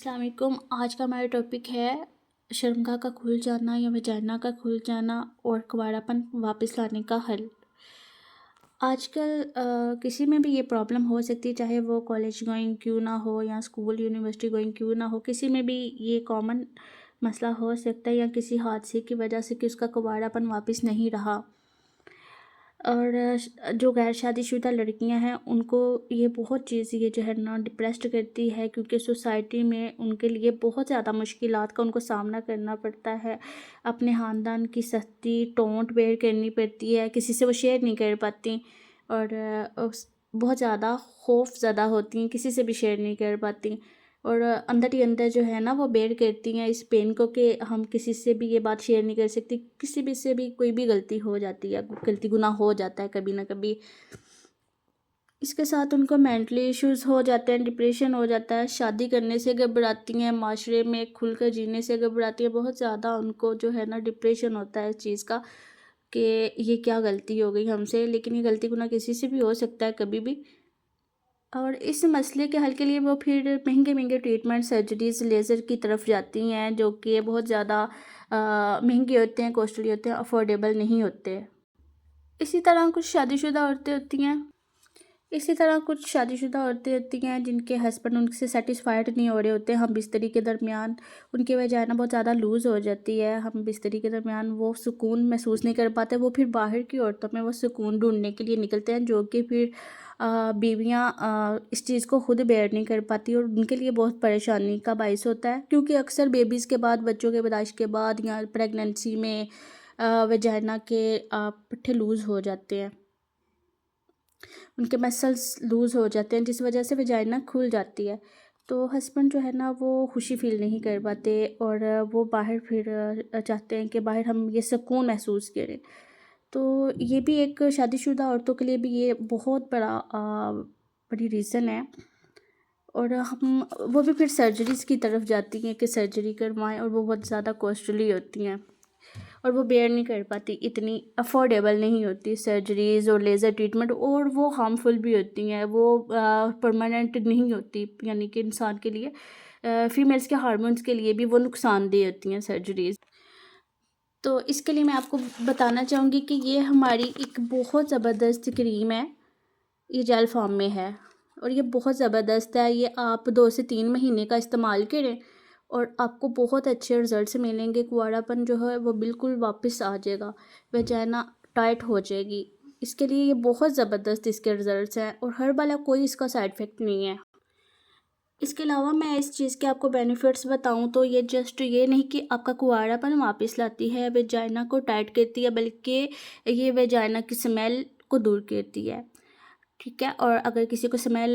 अस्सलाम वालेकुम। आज का हमारा टॉपिक है शर्मगाह का खुल जाना या वजाइना का खुल जाना और कुंवारापन वापस लाने का हल। आजकल किसी में भी ये प्रॉब्लम हो सकती है, चाहे वो कॉलेज गोइंग क्यों ना हो या स्कूल यूनिवर्सिटी गोइंग क्यों ना हो, किसी में भी ये कॉमन मसला हो सकता है या किसी हादसे की वजह से कि उसका कुंवारापन वापस नहीं रहा। और जो गैर शादीशुदा लड़कियां हैं उनको ये बहुत चीज़ ये जो है ना डिप्रेस्ड करती है, क्योंकि सोसाइटी में उनके लिए बहुत ज़्यादा मुश्किलात का उनको सामना करना पड़ता है। अपने ख़ानदान की सख्ती टोंट बेयर करनी पड़ती है, किसी से वो शेयर नहीं कर पाती और बहुत ज़्यादा खौफ ज़्यादा होती हैं, किसी से भी शेयर नहीं कर पाती और अंदर ही अंदर जो है ना वो बेयर करती हैं इस पेन को कि हम किसी से भी ये बात शेयर नहीं कर सकती। किसी भी से भी कोई भी गलती हो जाती है, गलती गुनाह हो जाता है कभी ना कभी। इसके साथ उनको मेंटली इश्यूज़ हो जाते हैं, डिप्रेशन हो जाता है, शादी करने से घबराती हैं, माशरे में खुलकर जीने से घबराती हैं। बहुत ज़्यादा उनको जो है ना डिप्रेशन होता है इस चीज़ का कि ये क्या गलती हो गई हमसे, लेकिन ये गलती गुनाह किसी से भी हो सकता है कभी भी। और इस मसले के हल के लिए वो फिर महंगे महंगे ट्रीटमेंट सर्जरीज़ लेज़र की तरफ जाती हैं, जो कि बहुत ज़्यादा महंगे होते हैं, कॉस्टली होते हैं, अफोर्डेबल नहीं होते। इसी तरह कुछ शादीशुदा औरतें होती हैं इसी तरह कुछ शादीशुदा औरतें होती हैं जिनके हस्बैंड उनसे सेटिस्फाइड नहीं हो रहे होते। हम बिस्तरी के दरमियान उनकी वजाइना बहुत ज़्यादा लूज़ हो जाती है, हम बिस्तरी के दरमियान वो सुकून महसूस नहीं कर पाते। वो फिर बाहर की औरतों में वो सुकून ढूंढने के लिए निकलते हैं, जो कि फिर बीवियाँ इस चीज़ को खुद बेयर नहीं कर पाती और उनके लिए बहुत परेशानी का बायस होता है, क्योंकि अक्सर बेबीज़ के बाद, बच्चों के पैदाइश के बाद या प्रेगनेंसी में वजाइना के पट्ठे लूज़ हो जाते हैं, उनके मसल्स लूज़ हो जाते हैं, जिस वजह से वजाइना खुल जाती है। तो हस्बैंड जो है ना वो खुशी फ़ील नहीं कर पाते और वो बाहर फिर चाहते हैं कि बाहर हम ये सुकून महसूस करें। तो ये भी एक शादीशुदा औरतों के लिए भी ये बहुत बड़ी रीज़न है। और हम वो भी फिर सर्जरीज़ की तरफ जाती हैं कि सर्जरी करवाएं, और वो बहुत ज़्यादा कॉस्टली होती हैं और वो बेयर नहीं कर पाती, इतनी अफोर्डेबल नहीं होती सर्जरीज़ और लेज़र ट्रीटमेंट, और वो हार्मफुल भी होती हैं, वो परमानेंट नहीं होती, यानी कि इंसान के लिए, फीमेल्स के हार्मोन्स के लिए भी वो नुकसानदेह होती हैं सर्जरीज़। तो इसके लिए मैं आपको बताना चाहूँगी कि ये हमारी एक बहुत ज़बरदस्त क्रीम है, ये जेल फॉर्म में है और ये बहुत ज़बरदस्त है। ये आप 2 से 3 महीने का इस्तेमाल करें और आपको बहुत अच्छे रिज़ल्ट्स मिलेंगे। कुंवारापन जो है वो बिल्कुल वापस आ जाएगा, वजाइना टाइट हो जाएगी। इसके लिए ये बहुत ज़बरदस्त इसके रिज़ल्ट्स हैं और हर वाला कोई इसका साइड इफ़ेक्ट नहीं है। इसके अलावा मैं इस चीज़ के आपको बेनिफिट्स बताऊँ तो ये जस्ट ये नहीं कि आपका कुंवारापन वापस लाती है, वजाइना को टाइट करती है, बल्कि ये वजाइना की स्मेल को दूर करती है। ठीक है, और अगर किसी को स्मेल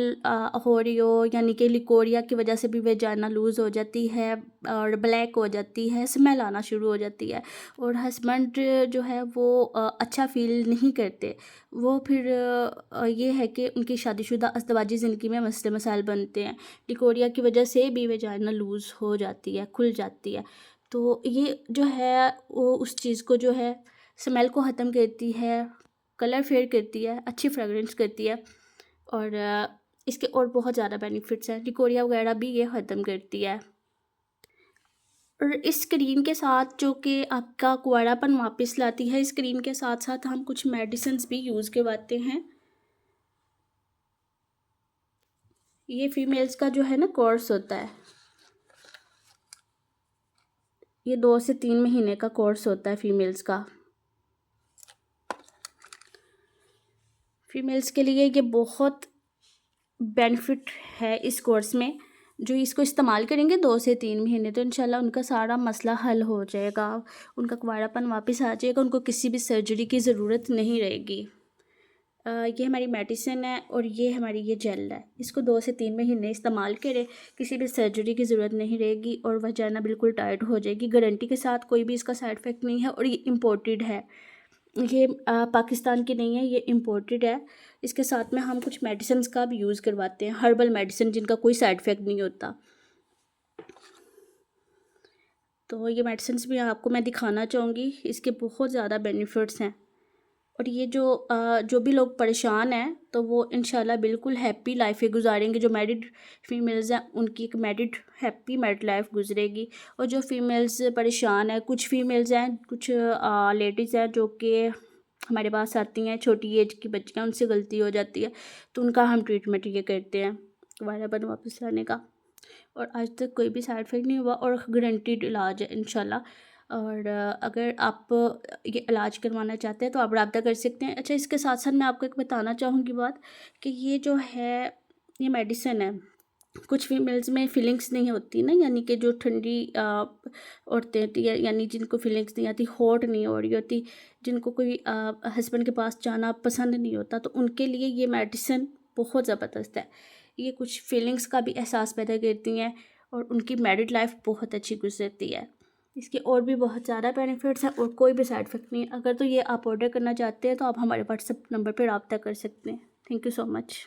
हो रही हो, यानी कि लिकोरिया की वजह से भी वजाइना लूज़ हो जाती है और ब्लैक हो जाती है, स्मेल आना शुरू हो जाती है और हस्बैंड जो है वो अच्छा फ़ील नहीं करते, वो फिर ये है कि उनकी शादीशुदा अज़दवाजी ज़िंदगी में मसले मसाइल बनते हैं। लिकोरिया की वजह से भी वजाइना लूज़ हो जाती है, खुल जाती है। तो ये जो है वो उस चीज़ को जो है स्मेल को ख़त्म करती है, कलर फेड करती है, अच्छी फ्रेगरेंस करती है और इसके और बहुत ज़्यादा बेनिफिट्स हैं। लिकोरिया वगैरह भी ये ख़त्म करती है। और इस क्रीम के साथ जो कि आपका कुंवारापन वापस लाती है, इस क्रीम के साथ साथ हम कुछ मेडिसिन्स भी यूज़ करवाते हैं। ये फीमेल्स का जो है ना कोर्स होता है, ये 2 से 3 महीने का कोर्स होता है फीमेल्स का। फीमेल्स के लिए ये बहुत बेनिफिट है इस कोर्स में। जो इसको इस्तेमाल करेंगे 2 से 3 महीने, तो इंशाल्लाह उनका सारा मसला हल हो जाएगा, उनका कुंवारापन वापस आ जाएगा, उनको किसी भी सर्जरी की ज़रूरत नहीं रहेगी। ये हमारी मेडिसिन है और ये हमारी ये जेल है। इसको 2 से 3 महीने इस्तेमाल करें, किसी भी सर्जरी की ज़रूरत नहीं रहेगी और वजाइना बिल्कुल टाइट हो जाएगी गारंटी के साथ। कोई भी इसका साइड इफ़ेक्ट नहीं है और ये इम्पोर्टेड है, ये पाकिस्तान की नहीं है, ये इम्पोर्टेड है। इसके साथ में हम कुछ मेडिसिन्स का भी यूज़ करवाते हैं, हर्बल मेडिसिन जिनका कोई साइड इफ़ेक्ट नहीं होता। तो ये मेडिसिन्स भी आपको मैं दिखाना चाहूँगी, इसके बहुत ज़्यादा बेनिफिट्स हैं और ये जो भी लोग परेशान हैं तो वो इंशाल्लाह बिल्कुल हैप्पी लाइफ ही गुजारेंगे। जो मैरिड फीमेल्स हैं उनकी एक हैप्पी मैरिड लाइफ गुजरेगी। और जो फीमेल्स परेशान हैं, कुछ फीमेल्स हैं, कुछ लेडीज़ हैं जो कि हमारे पास आती हैं, छोटी एज की बच्चियाँ, उनसे गलती हो जाती है तो उनका हम ट्रीटमेंट ये करते हैं दोबारापन वापस लाने का। और आज तक कोई भी साइड इफ़ेक्ट नहीं हुआ और गारंटीड इलाज है इंशाल्लाह। और अगर आप ये इलाज करवाना चाहते हैं तो आप रब्ता कर सकते हैं। अच्छा, इसके साथ साथ मैं आपको एक बताना चाहूँगी बात कि ये जो है ये मेडिसिन है। कुछ फीमेल्स में फीलिंग्स नहीं होती ना, यानी कि जो ठंडी औरतें होती है, यानी जिनको फीलिंग्स नहीं आती, हॉट नहीं हो रही होती, जिनको कोई हस्बैंड के पास जाना पसंद नहीं होता, तो उनके लिए ये मेडिसिन बहुत ज़बरदस्त है। ये कुछ फीलिंग्स का भी एहसास पैदा करती हैं और उनकी मैरिड लाइफ बहुत अच्छी गुजरती है। इसके और भी बहुत ज़्यादा बेनिफिट्स हैं और कोई भी साइड इफ़ेक्ट नहीं है। अगर तो ये आप ऑर्डर करना चाहते हैं तो आप हमारे व्हाट्सएप नंबर पर रब्ता कर सकते हैं। Thank you so much.